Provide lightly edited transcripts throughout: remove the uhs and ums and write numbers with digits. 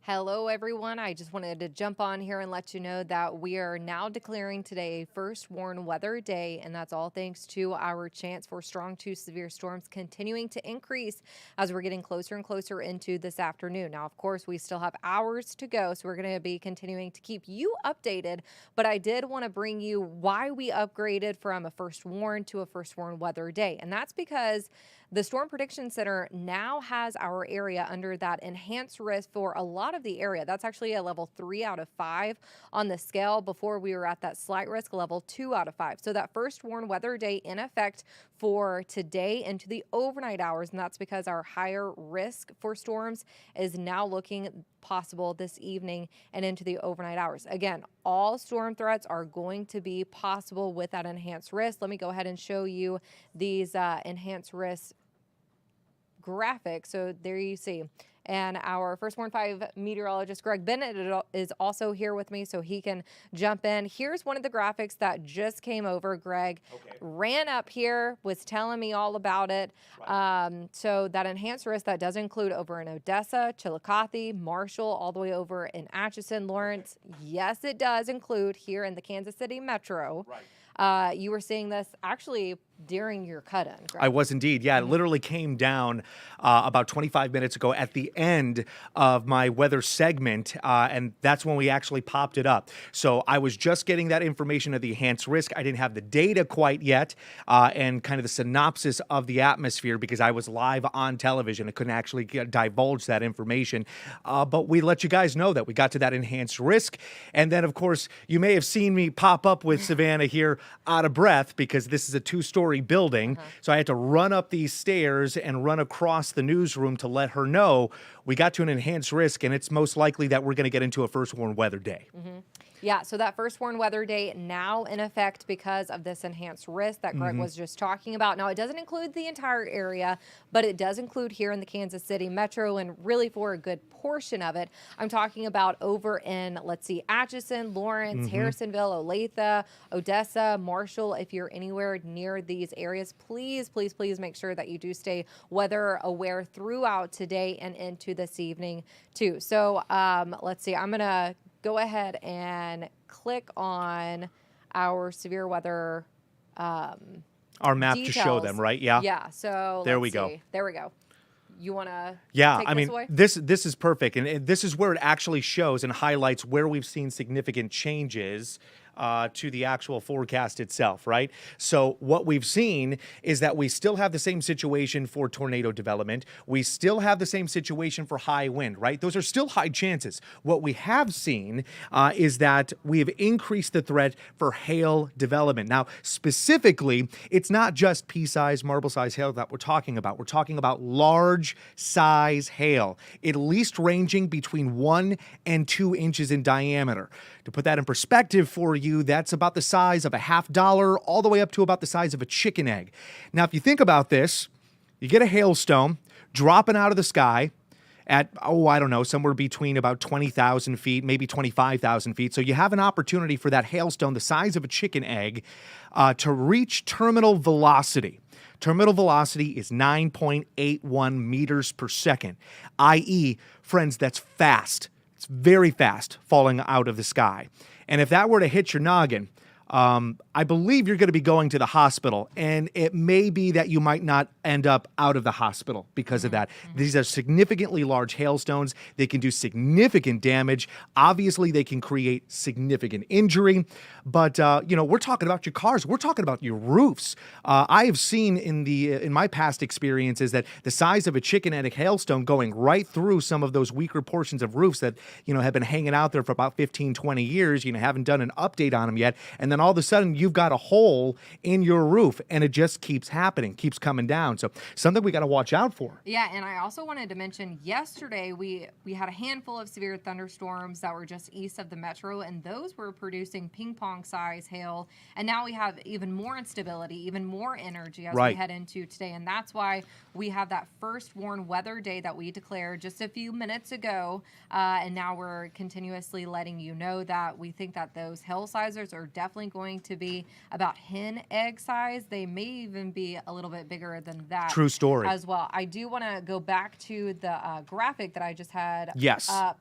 Hello, everyone. I just wanted to jump on here and let you know that we are now declaring today first warn weather day, and that's all thanks to our chance for strong to severe storms continuing to increase as we're getting closer and closer into this afternoon. Now, of course, we still have hours to go, so we're going to be continuing to keep you updated, but I did want to bring you why we upgraded from a first warn to a first warn weather day, and that's because the Storm Prediction Center now has our area under that enhanced risk for a lot of the area. That's actually a level 3 out of 5 on the scale. Before we were at that slight risk level 2 out of 5. So that first warn weather day in effect for today into the overnight hours. And that's because our higher risk for storms is now looking possible this evening and into the overnight hours. Again, all storm threats are going to be possible with that enhanced risk. Let me go ahead and show you these enhanced risks graphic. So there you see. And our first warn 5 meteorologist, Greg Bennett, is also here with me so he can jump in. Here's one of the graphics that just came over. Greg ran up here, was telling me all about it. Right. So that enhanced risk, that does include over in Odessa, Chillicothe, Marshall, all the way over in Atchison, Lawrence. Okay. Yes, it does include here in the Kansas City metro. Right. You were seeing this actually during your cut-in. I was indeed. Yeah, it literally came down about 25 minutes ago at the end of my weather segment, and that's when we actually popped it up. So I was just getting that information of the enhanced risk. I didn't have the data quite yet and kind of the synopsis of the atmosphere because I was live on television. I couldn't actually divulge that information, but we let you guys know that we got to that enhanced risk. And then, of course, you may have seen me pop up with Savannah here out of breath because this is a two-story building. So I had to run up these stairs and run across the newsroom to let her know we got to an enhanced risk, and it's most likely that we're going to get into a first warn weather day. Yeah, so that first warn weather day now in effect because of this enhanced risk that Greg was just talking about. Now, it doesn't include the entire area, but it does include here in the Kansas City metro, and really for a good portion of it. I'm talking about over in, let's see, Atchison, Lawrence, Harrisonville, Olathe, Odessa, Marshall. If you're anywhere near these areas, please, please, please make sure that you do stay weather aware throughout today and into this evening too. So let's see, I'm going to go ahead and click on our severe weather our map details. To show them, right? Yeah. Yeah. So there we go. There we go. You want to take this away? This is perfect. And this is where it actually shows and highlights where we've seen significant changes to the actual forecast itself, right? So what we've seen is that we still have the same situation for tornado development. We still have the same situation for high wind, right? Those are still high chances. What we have seen is that we have increased the threat for hail development. Now, specifically, it's not just pea-size, marble-size hail that we're talking about. We're talking about large-size hail, at least ranging between 1 and 2 inches in diameter. To put that in perspective for you, that's about the size of a $50 all the way up to about the size of a chicken egg. Now, if you think about this, you get a hailstone dropping out of the sky at, I don't know, somewhere between about 20,000 feet, maybe 25,000 feet. So you have an opportunity for that hailstone the size of a chicken egg to reach terminal velocity. Terminal velocity is 9.81 meters per second, i.e., friends, that's fast. It's very fast falling out of the sky. And if that were to hit your noggin, I believe you're going to be going to the hospital, and it may be that you might not end up out of the hospital because of that. These are significantly large hailstones. They can do significant damage. Obviously, they can create significant injury, but we're talking about your cars. We're talking about your roofs. I have seen in my past experiences that the size of a chicken egg hailstone going right through some of those weaker portions of roofs that have been hanging out there for about 15, 20 years. Haven't done an update on them yet, and then all of a sudden you've got a hole in your roof, and it just keeps happening, keeps coming down. So something we got to watch out for. Yeah, and I also wanted to mention yesterday we had a handful of severe thunderstorms that were just east of the metro, and those were producing ping pong size hail. And now we have even more instability, even more energy as we head into today. And that's why we have that first warn weather day that we declared just a few minutes ago. And now we're continuously letting you know that we think that those hail sizes are definitely going to be about hen egg size. They may even be a little bit bigger than that. True story. As well. I do want to go back to the graphic that I just had up.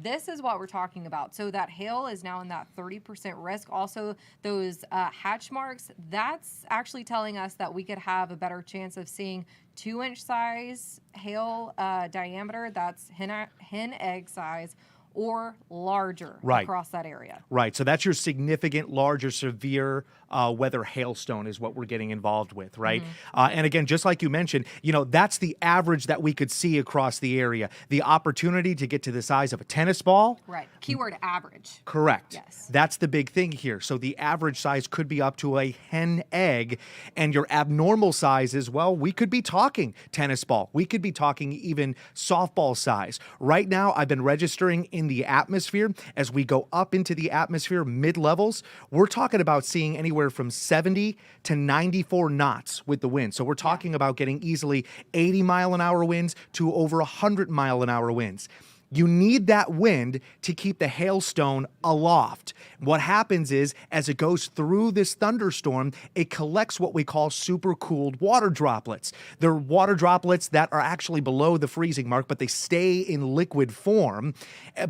This is what we're talking about. So that hail is now in that 30% risk. Also, those hatch marks, that's actually telling us that we could have a better chance of seeing 2-inch size hail diameter. That's hen egg size or larger across that area. Right. So that's your significant, larger, severe weather hailstone is what we're getting involved with, right? And again, just like you mentioned, that's the average that we could see across the area. The opportunity to get to the size of a tennis ball. Right. Keyword average. Correct. Yes. That's the big thing here. So the average size could be up to a hen egg, and your abnormal sizes, well, we could be talking tennis ball. We could be talking even softball size. Right now, I've been registering in the atmosphere. As we go up into the atmosphere, mid-levels, we're talking about seeing anywhere from 70 to 94 knots with the wind. So we're talking about getting easily 80-mile-an-hour winds to over 100-mile-an-hour winds. You need that wind to keep the hailstone aloft. What happens is, as it goes through this thunderstorm, it collects what we call supercooled water droplets. They're water droplets that are actually below the freezing mark, but they stay in liquid form.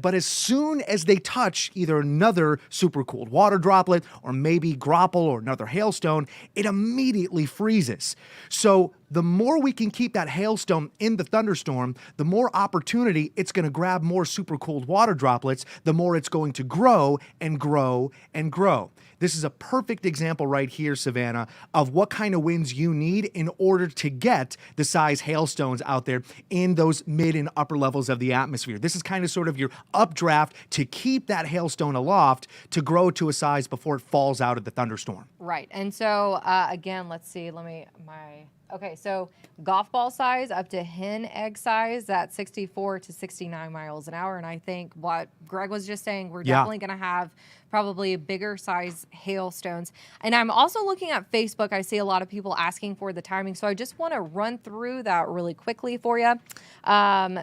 But as soon as they touch either another supercooled water droplet or maybe grapple or another hailstone, it immediately freezes. So the more we can keep that hailstone in the thunderstorm, the more opportunity it's going to grab more supercooled water droplets, the more it's going to grow and grow and grow. This is a perfect example right here, Savannah, of what kind of winds you need in order to get the size hailstones out there in those mid and upper levels of the atmosphere. This is kind of sort of your updraft to keep that hailstone aloft to grow to a size before it falls out of the thunderstorm. Right. And so, again, let's see. Okay, so golf ball size up to hen egg size, that's 64 to 69 miles an hour. And I think what Greg was just saying, we're definitely going to have probably bigger size hailstones. And I'm also looking at Facebook. I see a lot of people asking for the timing. So I just want to run through that really quickly for you.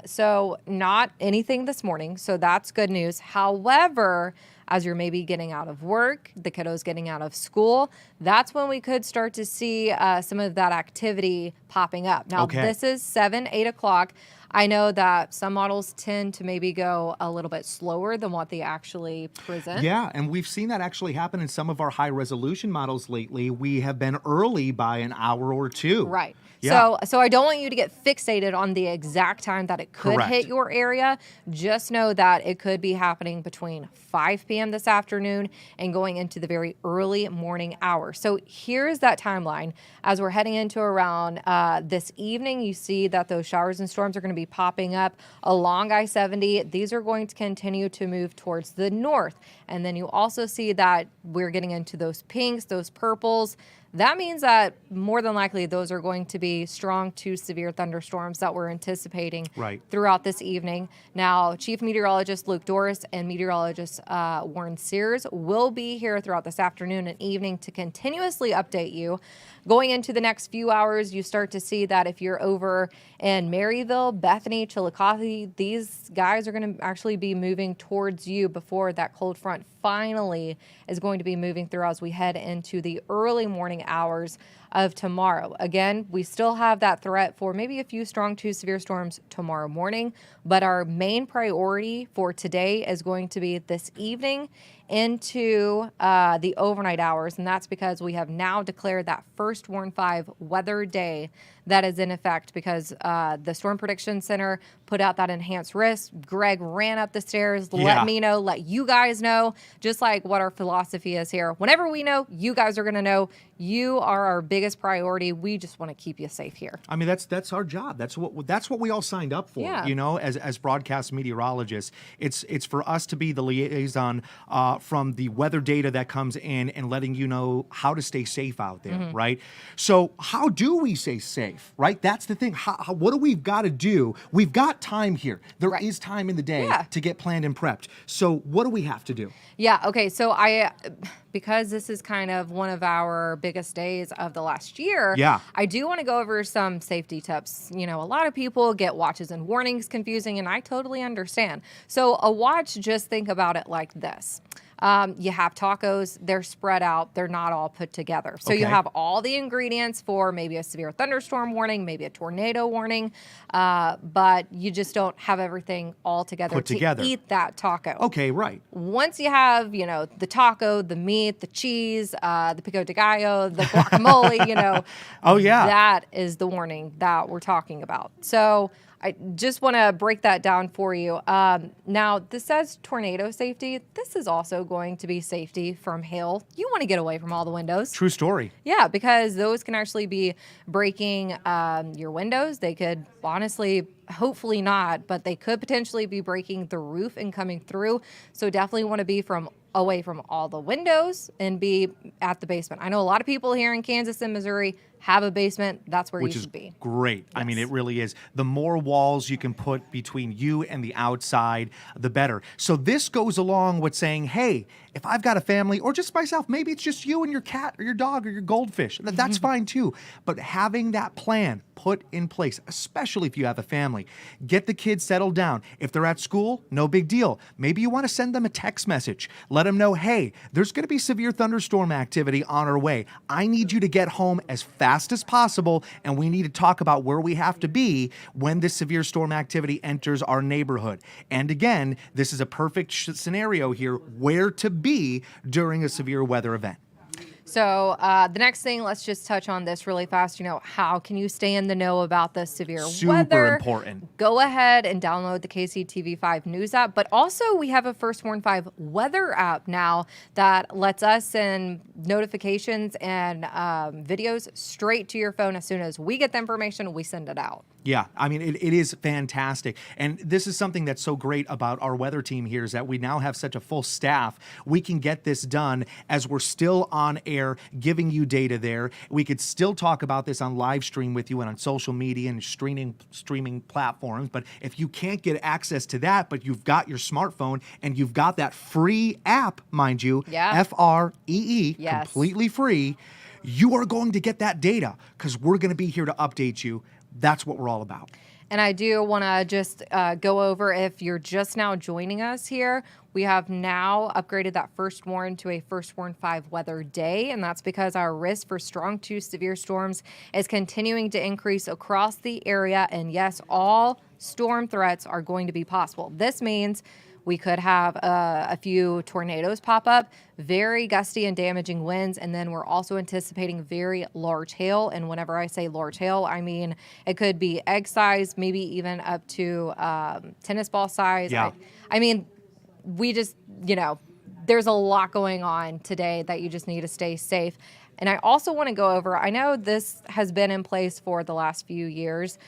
So not anything this morning. So that's good news. However, as you're maybe getting out of work, the kiddos getting out of school, that's when we could start to see some of that activity popping up. Now, this is 7, 8 o'clock. I know that some models tend to maybe go a little bit slower than what they actually present. Yeah, and we've seen that actually happen in some of our high-resolution models lately. We have been early by an hour or two. Right. Yeah. So I don't want you to get fixated on the exact time that it could hit your area. Just know that it could be happening between 5 p.m. this afternoon and going into the very early morning hours. So here's that timeline. As we're heading into around this evening, you see that those showers and storms are going to be popping up along I-70. These are going to continue to move towards the north. And then you also see that we're getting into those pinks, those purples. That means that more than likely those are going to be strong to severe thunderstorms that we're anticipating throughout this evening. Now, Chief Meteorologist Luke Doris and Meteorologist Warren Sears will be here throughout this afternoon and evening to continuously update you. Going into the next few hours, you start to see that if you're over in Maryville, Bethany, Chillicothe, these guys are going to actually be moving towards you before that cold front finally is going to be moving through as we head into the early morning hours of tomorrow. Again, we still have that threat for maybe a few strong to severe storms tomorrow morning, but our main priority for today is going to be this evening into the overnight hours, and that's because we have now declared that first Warn 5 weather day that is in effect because the Storm Prediction Center put out that enhanced risk. Greg ran up the stairs, let me know, let you guys know, just like what our philosophy is here. Whenever we know, you guys are going to know. You are our biggest priority. We just want to keep you safe here. I mean, that's our job. That's what we all signed up for. Yeah. You know, as broadcast meteorologists, it's for us to be the liaison from the weather data that comes in and letting you know how to stay safe out there, right? So how do we stay safe, right? That's the thing. What do we've got to do? We've got time here. There is time in the day to get planned and prepped. So what do we have to do? Yeah. Okay. So because this is kind of one of our biggest days of the last year, I do want to go over some safety tips. You know, a lot of people get watches and warnings confusing, and I totally understand. So a watch, just think about it like this. You have tacos, they're spread out, they're not all put together. So you Okay. have all the ingredients for maybe a severe thunderstorm warning, maybe a tornado warning, but you just don't have everything all together Put to together. eat that taco. Okay, right. Once you have, the taco, the meat, the cheese, the pico de gallo, the guacamole, Oh, yeah. that is the warning that we're talking about. So I just want to break that down for you. Now, this says tornado safety. This is also going to be safety from hail. You want to get away from all the windows. True story. Yeah, because those can actually be breaking your windows. They could honestly, hopefully not, but they could potentially be breaking the roof and coming through. So definitely want to be away from all the windows and be at the basement. I know a lot of people here in Kansas and Missouri have a basement. That's where Which you is should be. great. I mean, Yes. it really is. The more walls you can put between you and the outside, the better. So this goes along with saying, hey, if I've got a family or just myself, maybe it's just you and your cat or your dog or your goldfish. That's fine too. But having that plan put in place, especially if you have a family, get the kids settled down. If they're at school, no big deal. Maybe you want to send them a text message. Let them know, hey, there's going to be severe thunderstorm activity on our way. I need you to get home as fast as possible, and we need to talk about where we have to be when this severe storm activity enters our neighborhood. And again, this is a perfect scenario here where to be during a severe weather event. So the next thing, let's just touch on this really fast. How can you stay in the know about the severe Super weather? important. Go ahead and download the KCTV5 News app. But also, we have a First Warn 5 weather app now that lets us send notifications and videos straight to your phone. As soon as we get the information, we send it out. Yeah, I mean, it is fantastic. And this is something that's so great about our weather team here is that we now have such a full staff. We can get this done as we're still on air, giving you data there. We could still talk about this on live stream with you and on social media and streaming platforms. But if you can't get access to that, but you've got your smartphone and you've got that free app, mind you, Yeah. FREE, Yes. completely free, you are going to get that data because we're going to be here to update you. That's what we're all about. And I do want to just go over, if you're just now joining us here, we have now upgraded that First Warn to a First Warn 5 weather day. And that's because our risk for strong to severe storms is continuing to increase across the area. And yes, all storm threats are going to be possible. This means we could have a few tornadoes pop up, very gusty and damaging winds, and then we're also anticipating very large hail. And whenever I say large hail, I mean it could be egg size, maybe even up to tennis ball size. Yeah. I mean, we just, there's a lot going on today that you just need to stay safe. And I also want to go over, I know this has been in place for the last few years,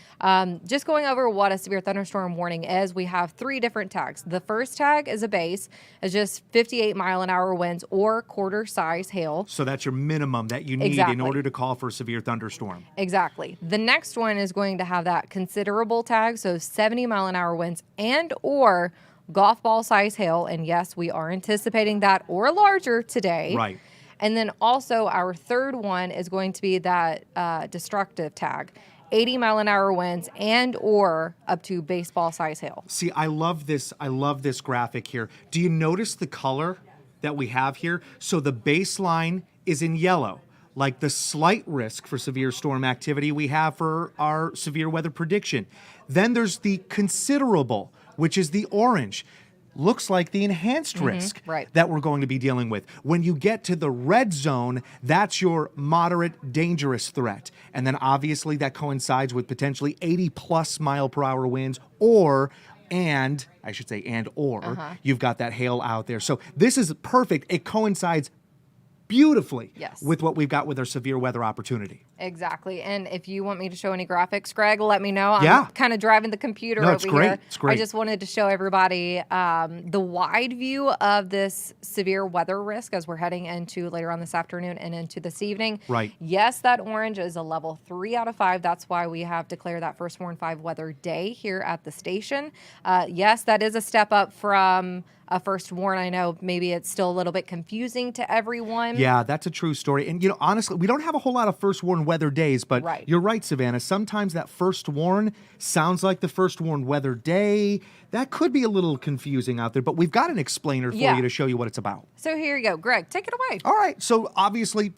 just going over what a severe thunderstorm warning is. We have 3 different tags. The first tag is a base. It's just 58-mile-an-hour winds or quarter-size hail. So that's your minimum that you need Exactly. in order to call for a severe thunderstorm. Exactly. The next one is going to have that considerable tag, so 70-mile-an-hour winds and or golf ball size hail. And yes, we are anticipating that or larger today. Right. And then also our third one is going to be that destructive tag, 80-mile-an-hour winds and or up to baseball size hail. See, I love this. I love this graphic here. Do you notice the color that we have here? So the baseline is in yellow, like the slight risk for severe storm activity we have for our severe weather prediction. Then there's the considerable, which is the orange. Looks like the enhanced risk right. that we're going to be dealing with. When you get to the red zone, that's your moderate dangerous threat. And then obviously that coincides with potentially 80+ mile per hour winds and you've got that hail out there. So this is perfect. It coincides beautifully Yes. with what we've got with our severe weather opportunity. Exactly. And if you want me to show any graphics, Greg, let me know. I'm Yeah. kind of driving the computer No, over it's great. here. It's great. I just wanted to show everybody the wide view of this severe weather risk as we're heading into later on this afternoon and into this evening. Right. Yes, that orange is a level 3 out of 5. That's why we have declared that First Warn 5 weather day here at the station. Yes, that is a step up from a first warn. I know maybe it's still a little bit confusing to everyone. Yeah, that's a true story. And, honestly, we don't have a whole lot of first warn warn weather days, but Right. you're right, Savannah. Sometimes that first warn sounds like the first warn weather day. That could be a little confusing out there, but we've got an explainer for Yeah. you to show you what it's about. So here you go. Greg, take it away. All right. So obviously,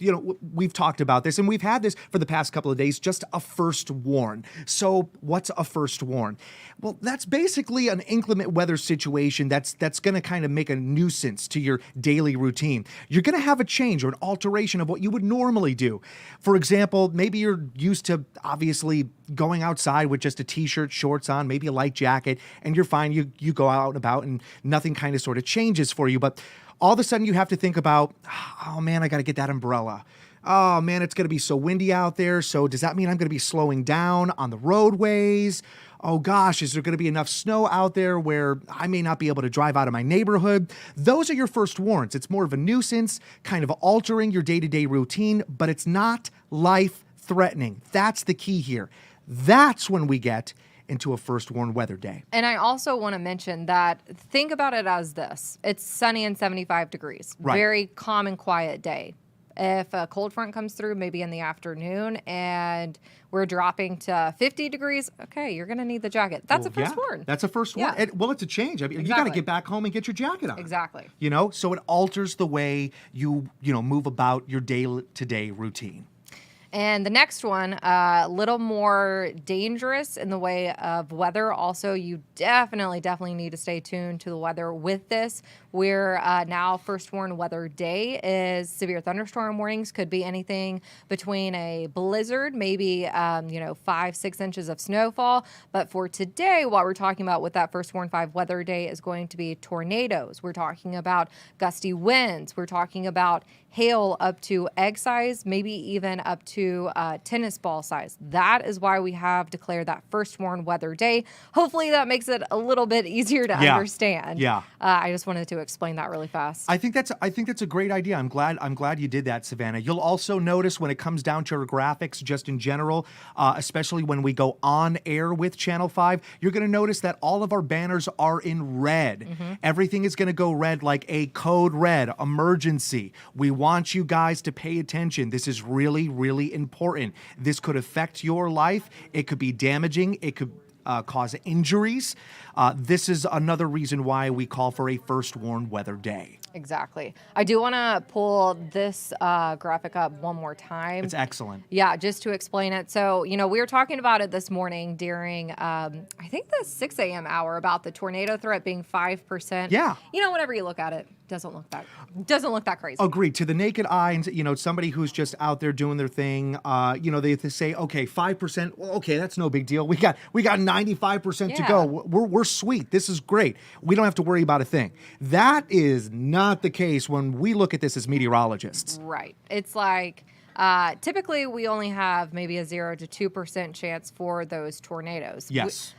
we've talked about this and we've had this for the past couple of days, just a first warn. So what's a first warn? Well, that's basically an inclement weather situation that's going to kind of make a nuisance to your daily routine. You're going to have a change or an alteration of what you would normally do. For example, maybe you're used to obviously going outside with just a t-shirt, shorts on, maybe a light jacket, and you're fine. You go out and about and nothing kind of sort of changes for you. But all of a sudden you have to think about, oh man, I got to get that umbrella. Oh man, it's going to be so windy out there. So does that mean I'm going to be slowing down on the roadways? Oh gosh, is there going to be enough snow out there where I may not be able to drive out of my neighborhood? Those are your first warns. It's more of a nuisance, kind of altering your day-to-day routine, but it's not life-threatening. That's the key here. That's when we get into a first warn weather day. And I also want to mention that think about it as this. It's sunny and 75 degrees. Right. Very calm and quiet day. If a cold front comes through, maybe in the afternoon, and we're dropping to 50 degrees, okay, you're going to need the jacket. That's a first warn. That's a first warn. Yeah. Well, it's a change. I mean, you got to Exactly. get back home and get your jacket on. Exactly. So it alters the way you move about your day-to-day routine. And the next one, a little more dangerous in the way of weather. Also, you definitely need to stay tuned to the weather with this. We're now first warn weather day is severe thunderstorm warnings. Could be anything between a blizzard, maybe 5-6 inches of snowfall. But for today, what we're talking about with that first warn 5 weather day is going to be tornadoes. We're talking about gusty winds. We're talking about hail up to egg size, maybe even up to tennis ball size. That is why we have declared that first warn weather day. Hopefully that makes it a little bit easier to understand. Yeah. I just wanted to explain that really fast. I think that's a great idea. I'm glad you did that, Savannah. You'll also notice when it comes down to our graphics, just in general, especially when we go on air with Channel 5, you're going to notice that all of our banners are in red. Mm-hmm. Everything is going to go red, like a code red, emergency. We want you guys to pay attention. This is really, really important. This could affect your life. It could be damaging. It could cause injuries. This is another reason why we call for a first warn weather day. Exactly. I do want to pull this graphic up one more time. It's excellent. Yeah, just to explain it. So, we were talking about it this morning during, I think the 6 a.m. hour about the tornado threat being 5%. Yeah. Whenever you look at it, doesn't look that crazy. Agreed. To the naked eye, and somebody who's just out there doing their thing, they say, okay, 5%. Well, okay, that's no big deal. We got 95% to go. We're sweet. This is great. We don't have to worry about a thing. That is not the case when we look at this as meteorologists. Right. It's like typically we only have maybe a 0 to 2% chance for those tornadoes. Yes.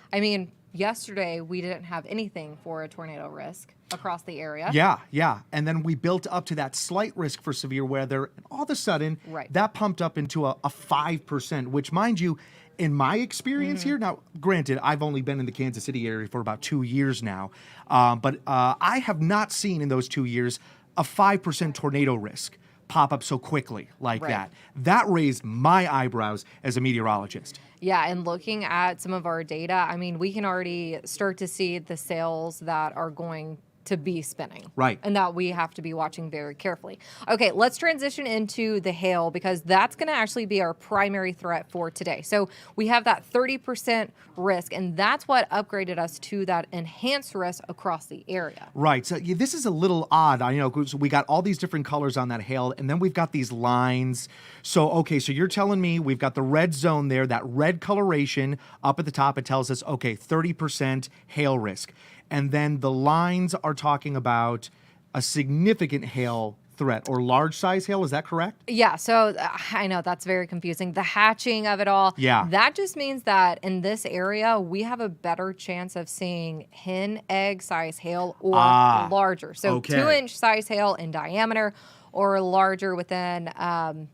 Yesterday we didn't have anything for a tornado risk across the area. Yeah. And then we built up to that slight risk for severe weather, and all of a sudden, that pumped up into a 5%, which, mind you, in my experience here, now, granted, I've only been in the Kansas City area for about 2 years now, but I have not seen in those 2 years a 5% tornado risk pop up so quickly like that. That raised my eyebrows as a meteorologist. Yeah, and looking at some of our data, we can already start to see the sails that are going to be spinning. Right. And that we have to be watching very carefully. Okay, let's transition into the hail because that's going to actually be our primary threat for today. So we have that 30% risk, and that's what upgraded us to that enhanced risk across the area. Right. So this is a little odd. I know 'cause we got all these different colors on that hail, and then we've got these lines. So, okay, so you're telling me we've got the red zone there, that red coloration up at the top. It tells us, okay, 30% hail risk. And then the lines are talking about a significant hail threat or large size hail. Is that correct? Yeah, so I know that's very confusing. The hatching of it all. Yeah. That just means that in this area, we have a better chance of seeing hen egg size hail or larger. So 2-inch size hail in diameter or larger within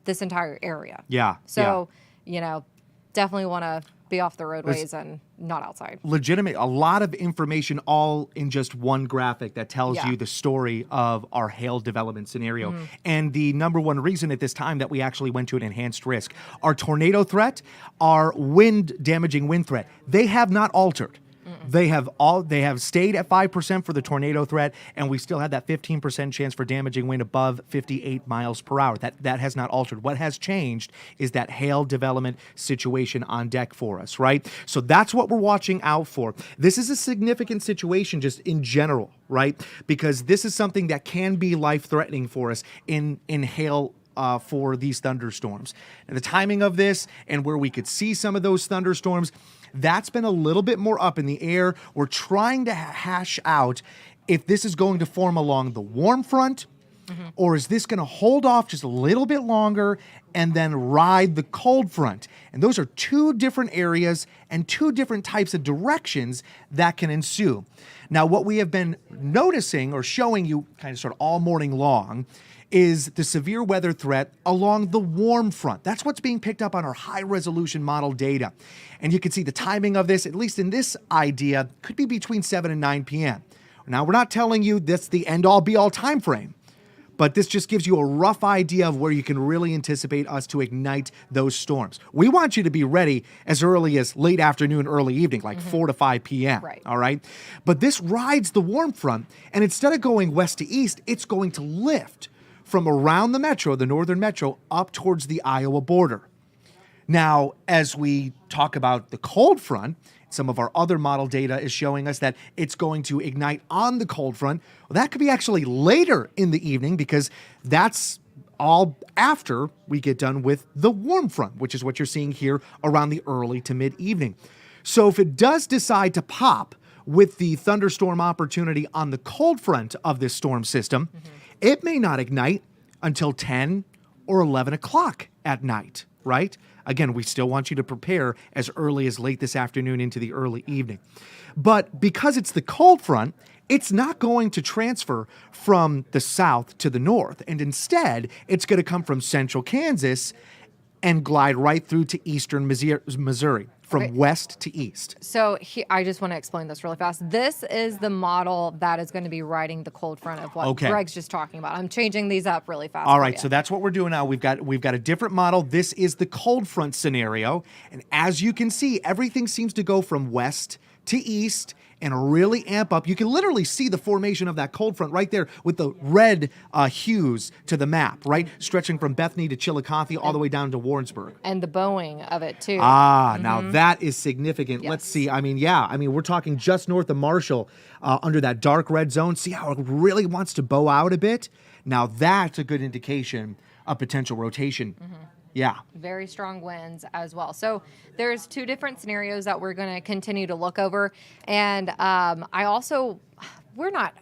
this entire area. Yeah. So, definitely want to be off the roadways and not outside. Legitimate, a lot of information all in just one graphic that tells Yeah. you the story of our hail development scenario. And the number one reason at this time that we actually went to an enhanced risk, our tornado threat, our damaging wind threat, they have not altered. They have stayed at 5% for the tornado threat, and we still have that 15% chance for damaging wind above 58 miles per hour. That has not altered. What has changed is that hail development situation on deck for us, right? So that's what we're watching out for. This is a significant situation just in general, right? Because this is something that can be life-threatening for us in hail for these thunderstorms. And the timing of this and where we could see some of those thunderstorms, that's been a little bit more up in the air. We're trying to hash out if this is going to form along the warm front, or is this going to hold off just a little bit longer and then ride the cold front? And those are two different areas and two different types of directions that can ensue. Now, what we have been noticing or showing you kind of sort of all morning long is the severe weather threat along the warm front. That's what's being picked up on our high-resolution model data. And you can see the timing of this, at least in this idea, could be between 7 and 9 p.m. Now, we're not telling you that's the end-all, be-all time frame, but this just gives you a rough idea of where you can really anticipate us to ignite those storms. We want you to be ready as early as late afternoon, early evening, like 4 to 5 p.m., Right. all right? But this rides the warm front, and instead of going west to east, it's going to lift from around the metro, the northern metro, up towards the Iowa border. Now, as we talk about the cold front, some of our other model data is showing us that it's going to ignite on the cold front. Well, that could be actually later in the evening because that's all after we get done with the warm front, which is what you're seeing here around the early to mid-evening. So if it does decide to pop with the thunderstorm opportunity on the cold front of this storm system, it may not ignite until 10 or 11 o'clock at night, right? Again, we still want you to prepare as early as late this afternoon into the early evening. But because it's the cold front, it's not going to transfer from the south to the north. And instead, it's going to come from central Kansas and glide right through to eastern Missouri, from west to east. So I just want to explain this really fast. This is the model that is going to be riding the cold front of what Greg's just talking about. I'm changing these up really fast. All right, so that's what we're doing now. We've got a different model. This is the cold front scenario. And as you can see, everything seems to go from west to east and really amp up. You can literally see the formation of that cold front right there with the red hues to the map, right? Stretching from Bethany to Chillicothe all the way down to Warrensburg. And the bowing of it, too. Now that is significant. Yes. Let's see. I mean, we're talking just north of Marshall under that dark red zone. See how it really wants to bow out a bit? Now that's a good indication of potential rotation. Yeah. Very strong winds as well. So there's two different scenarios that we're going to continue to look over. And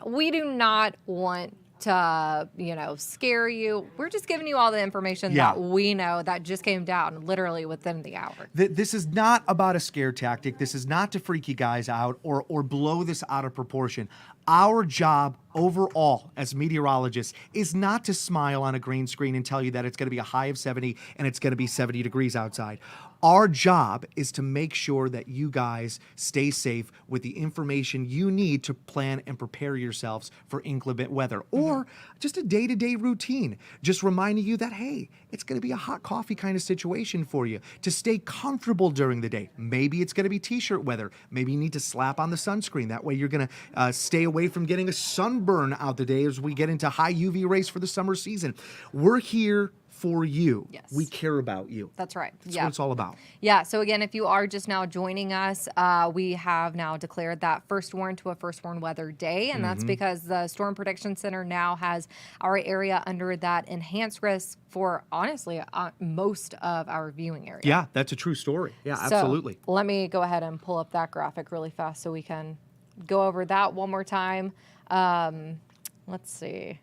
we do not want to, scare you. We're just giving you all the information that we know that just came down literally within the hour. This is not about a scare tactic. This is not to freak you guys out or blow this out of proportion. Our job overall as meteorologists is not to smile on a green screen and tell you that it's going to be a high of 70 and it's going to be 70 degrees outside. Our job is to make sure that you guys stay safe with the information you need to plan and prepare yourselves for inclement weather or just a day-to-day routine. Just reminding you that, hey, it's going to be a hot coffee kind of situation for you to stay comfortable during the day. Maybe it's going to be t-shirt weather. Maybe you need to slap on the sunscreen. That way you're going to stay away from getting a sunburn out the day as we get into high UV rays for the summer season. We're here for you. Yes. We care about you. That's right. That's what it's all about. Yeah. So again, if you are just now joining us, we have now declared that first warn to a first warn weather day. And that's because the Storm Prediction Center now has our area under that enhanced risk for honestly most of our viewing area. Yeah, that's a true story. Yeah, absolutely. So let me go ahead and pull up that graphic really fast so we can go over that one more time. Let's see.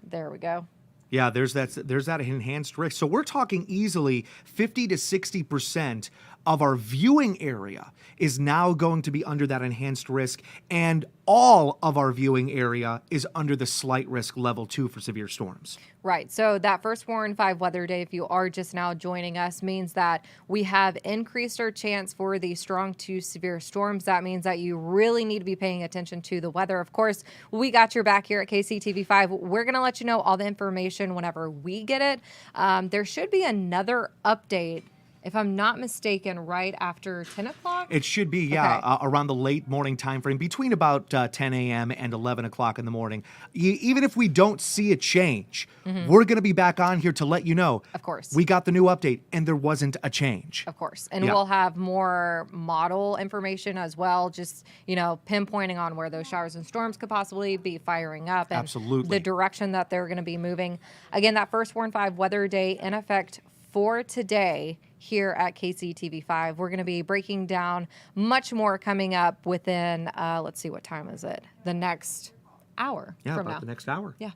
There we go. Yeah, there's that enhanced risk. So we're talking easily 50 to 60% of our viewing area is now going to be under that enhanced risk, and all of our viewing area is under the slight risk level 2 for severe storms. Right. So that first Warren 5 weather day, if you are just now joining us, means that we have increased our chance for the strong to severe storms. That means that you really need to be paying attention to the weather. Of course, we got your back here at KCTV5. We're going to let you know all the information whenever we get it. There should be another update, if I'm not mistaken, right after 10 o'clock? It should be, Okay. around the late morning time frame, between about 10 a.m. and 11 o'clock in the morning. Even if we don't see a change, we're going to be back on here to let you know. Of course. We got the new update, and there wasn't a change. Of course. And Yeah. we'll have more model information as well, just, pinpointing on where those showers and storms could possibly be firing up and Absolutely. the direction that they're going to be moving. Again, that first Warren 5 weather day in effect for today here at KCTV5. We're going to be breaking down much more coming up within, let's see, what time is it? The next hour Yeah, from about now. the next hour. Yeah.